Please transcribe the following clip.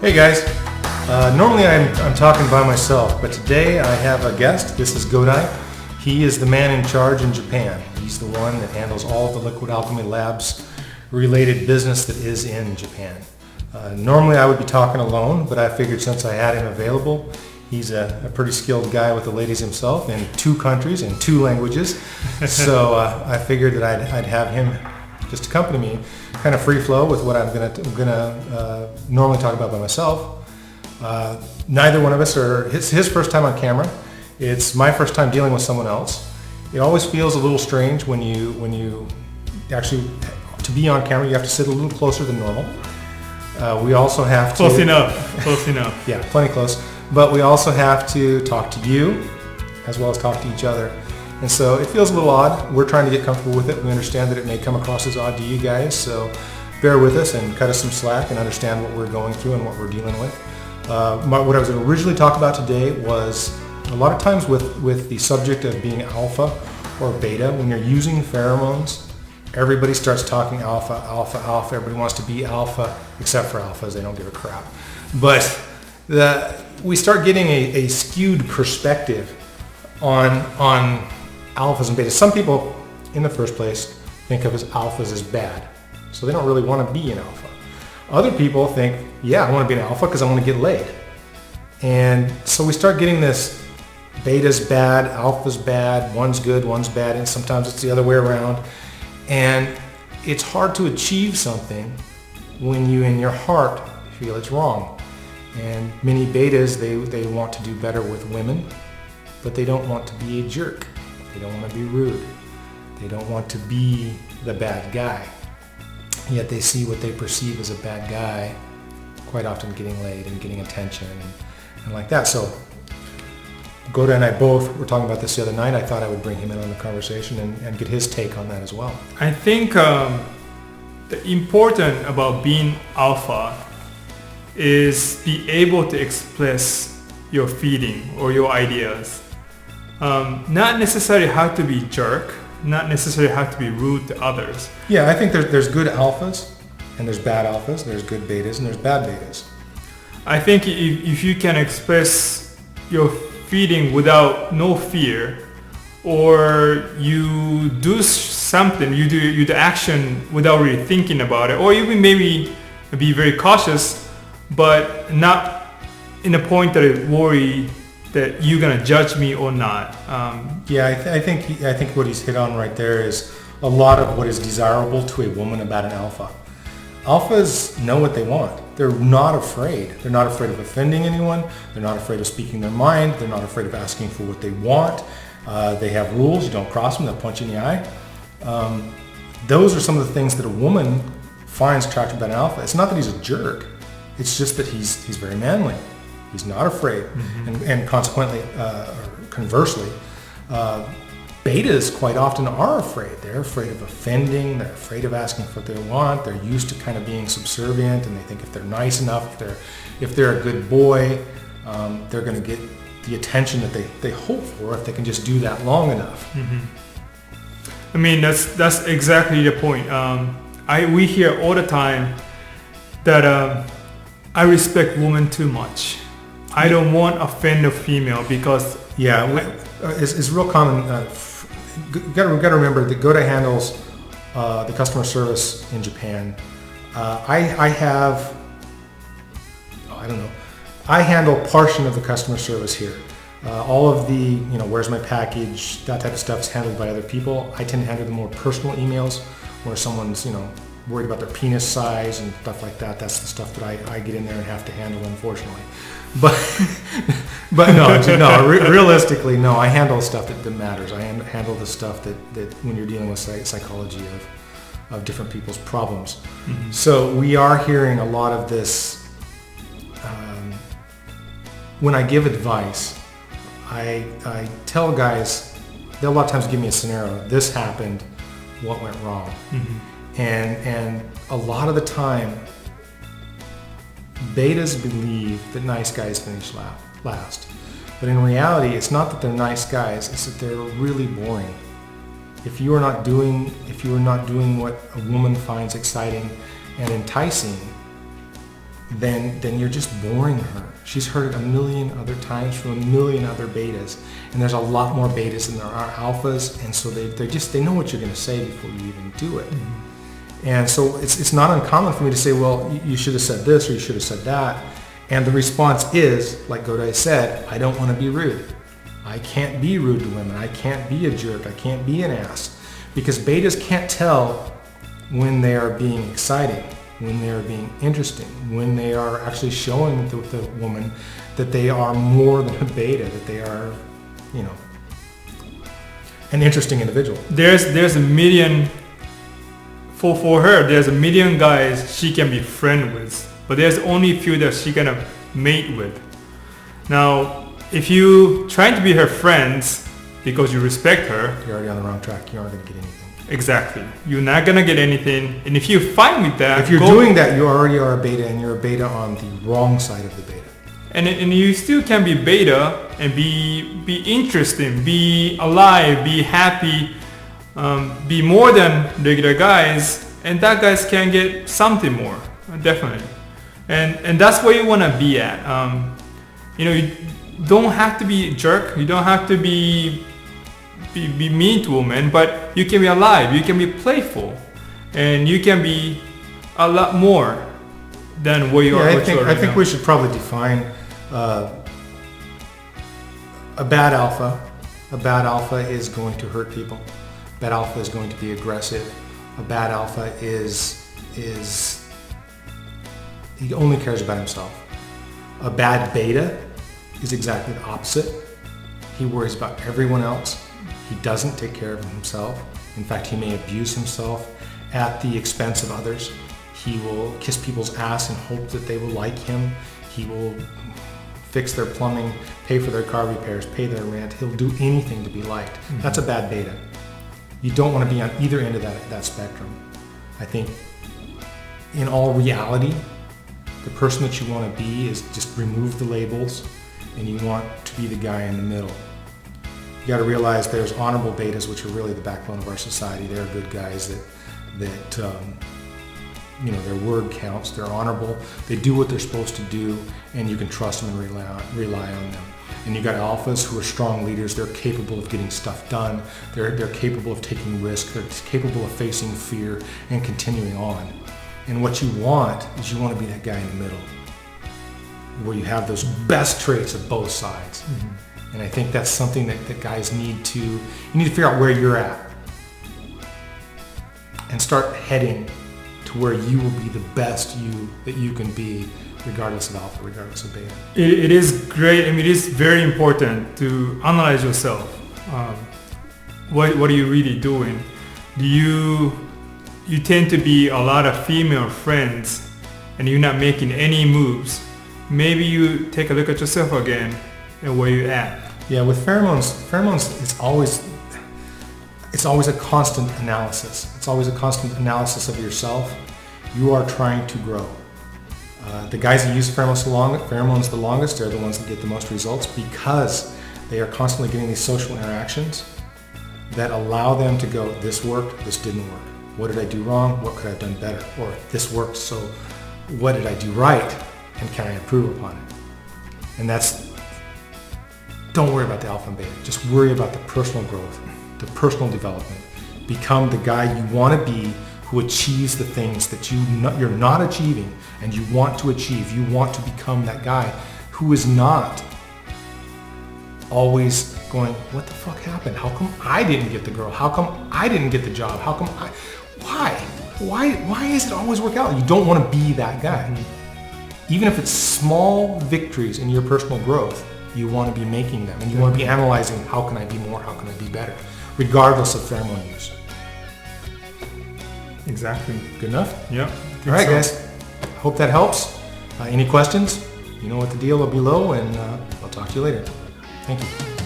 Hey guys, normally I'm talking by myself, but today I have a guest. This is Godai. He is the man in charge in Japan. He's the one that handles all of the Liquid Alchemy Labs related business that is in Japan. Normally I would be talking alone, but I figured since I had him available, he's a pretty skilled guy with the ladies himself in 2 countries and 2 languages. So I figured that I'd have him just accompany me, kind of free flow with what I'm gonna normally talk about by myself. Neither one of us it's his first time on camera. It's my first time dealing with someone else. It always feels a little strange when you actually, to be on camera, you have to sit a little closer than normal. We also have to... Close enough. Yeah, plenty close. But we also have to talk to you as well as talk to each other. And so it feels a little odd. We're trying to get comfortable with it. We understand that it may come across as odd to you guys, so bear with us and cut us some slack and understand what we're going through and what we're dealing with. What I was going to originally talk about today was a lot of times with the subject of being alpha or beta, when you're using pheromones, everybody starts talking alpha, alpha, alpha. Everybody wants to be alpha, except for alphas. They don't give a crap. But we start getting a skewed perspective on alphas and betas. Some people, in the first place, think of as alphas as bad, so they don't really want to be an alpha. Other people think, yeah, I want to be an alpha because I want to get laid. And so we start getting this beta's bad, alpha's bad, one's good, one's bad, and sometimes it's the other way around. And it's hard to achieve something when you, in your heart, feel it's wrong. And many betas, they want to do better with women, but they don't want to be a jerk. They don't want to be rude. They don't want to be the bad guy. Yet they see what they perceive as a bad guy quite often getting laid and getting attention and like that. So Goda and I both were talking about this the other night. I thought I would bring him in on the conversation and get his take on that as well. I think the important about being alpha is be able to express your feeling or your ideas. Not necessarily have to be jerk, not necessarily have to be rude to others. Yeah, I think there's good alphas and there's bad alphas, there's good betas and there's bad betas. I think if you can express your feeling without no fear, or you do something, you do the action without really thinking about it, or even maybe be very cautious, but not in a point that it worry that you're gonna judge me or not. I think what he's hit on right there is a lot of what is desirable to a woman about an alpha. Alphas know what they want. They're not afraid. They're not afraid of offending anyone. They're not afraid of speaking their mind. They're not afraid of asking for what they want. They have rules. You don't cross them. They'll punch you in the eye. Those are some of the things that a woman finds attractive about an alpha. It's not that he's a jerk. It's just that he's very manly. He's not afraid. Mm-hmm. And consequently, or conversely, betas quite often are afraid. They're afraid of offending. They're afraid of asking for what they want. They're used to kind of being subservient, and they think if they're nice enough, if they're a good boy, they're going to get the attention that they hope for if they can just do that long enough. Mm-hmm. I mean, that's exactly the point. We hear all the time that I respect women too much. I don't want to offend a female because... Yeah, it's real common. Got to remember that Goda handles the customer service in Japan. I handle portion of the customer service here. All of the, where's my package, that type of stuff is handled by other people. I tend to handle the more personal emails where someone's, worried about their penis size and stuff like that. That's the stuff that I get in there and have to handle, unfortunately. But realistically, no, I handle stuff that matters. I handle the stuff that when you're dealing with psychology of different people's problems. Mm-hmm. So we are hearing a lot of this. When I give advice, I tell guys, they'll a lot of times give me a scenario. This happened, what went wrong? Mm-hmm. And a lot of the time, betas believe that nice guys finish last. But in reality, it's not that they're nice guys, it's that they're really boring. If you are not doing what a woman finds exciting and enticing, then you're just boring her. She's heard it a million other times from a million other betas, and there's a lot more betas than there are alphas, and so they know what you're going to say before you even do it. And so it's not uncommon for me to say, well, you should have said this or you should have said that, and the response is, like Godai said, I don't want to be rude. I can't be rude to women. I can't be a jerk. I can't be an ass, because betas can't tell when they are being exciting, when they are being interesting, when they are actually showing the woman that they are more than a beta, that they are, an interesting individual. There's a million, for her, there's a million guys she can be friend with, but there's only a few that she can mate with. Now, if you trying to be her friends because you respect her, you're already on the wrong track. You aren't going to get anything. Exactly. You're not going to get anything. And if you're fine with that... If you're doing that, you already are a beta, and you're a beta on the wrong side of the beta. And you still can be beta and be interesting, be alive, be happy, be more than regular guys, and that guys can get something more, definitely. And that's where you want to be at. You don't have to be a jerk. You don't have to be mean to women, but you can be alive, you can be playful, and you can be a lot more than what you are. I think we should probably define a bad alpha. A bad alpha is going to hurt people. A bad alpha is going to be aggressive. A bad alpha is he only cares about himself. A bad beta is exactly the opposite. He worries about everyone else. He doesn't take care of himself. In fact, he may abuse himself at the expense of others. He will kiss people's ass and hope that they will like him. He will fix their plumbing, pay for their car repairs, pay their rent. He'll do anything to be liked. Mm-hmm. That's a bad beta. You don't want to be on either end of that spectrum. I think in all reality, the person that you want to be is just remove the labels, and you want to be the guy in the middle. You got to realize there's honorable betas, which are really the backbone of our society. They're good guys that their word counts. They're honorable. They do what they're supposed to do, and you can trust them and rely on them. And you got alphas who are strong leaders. They're capable of getting stuff done. They're capable of taking risks. They're capable of facing fear and continuing on. And what you want is you want to be that guy in the middle, where you have those best traits of both sides. Mm-hmm. And I think that's something that guys need to figure out where you're at and start heading to where you will be the best you that you can be, regardless of alpha, regardless of beta. It is great. I mean, it is very important to analyze yourself. What are you really doing? Do you tend to be a lot of female friends and you're not making any moves? Maybe you take a look at yourself again and where you're at. Yeah, with pheromones, it's always a constant analysis. It's always a constant analysis of yourself. You are trying to grow. The guys that use pheromones the longest, they're the ones that get the most results, because they are constantly getting these social interactions that allow them to go, this worked, this didn't work. What did I do wrong? What could I have done better? Or this worked, so what did I do right? And can I improve upon it? And don't worry about the alpha and beta. Just worry about the personal growth, the personal development. Become the guy you want to be, who achieves the things that you're not achieving and you want to achieve. You want to become that guy who is not always going, what the fuck happened? How come I didn't get the girl? How come I didn't get the job? How come why is it always work out? You don't want to be that guy. Mm-hmm. Even if it's small victories in your personal growth, you want to be making them, and you want to be analyzing, how can I be more? How can I be better? Regardless of pheromone use. Exactly. Good enough? Yeah. All right, guys. Hope that helps. Any questions? You know what the deal below, and I'll talk to you later. Thank you.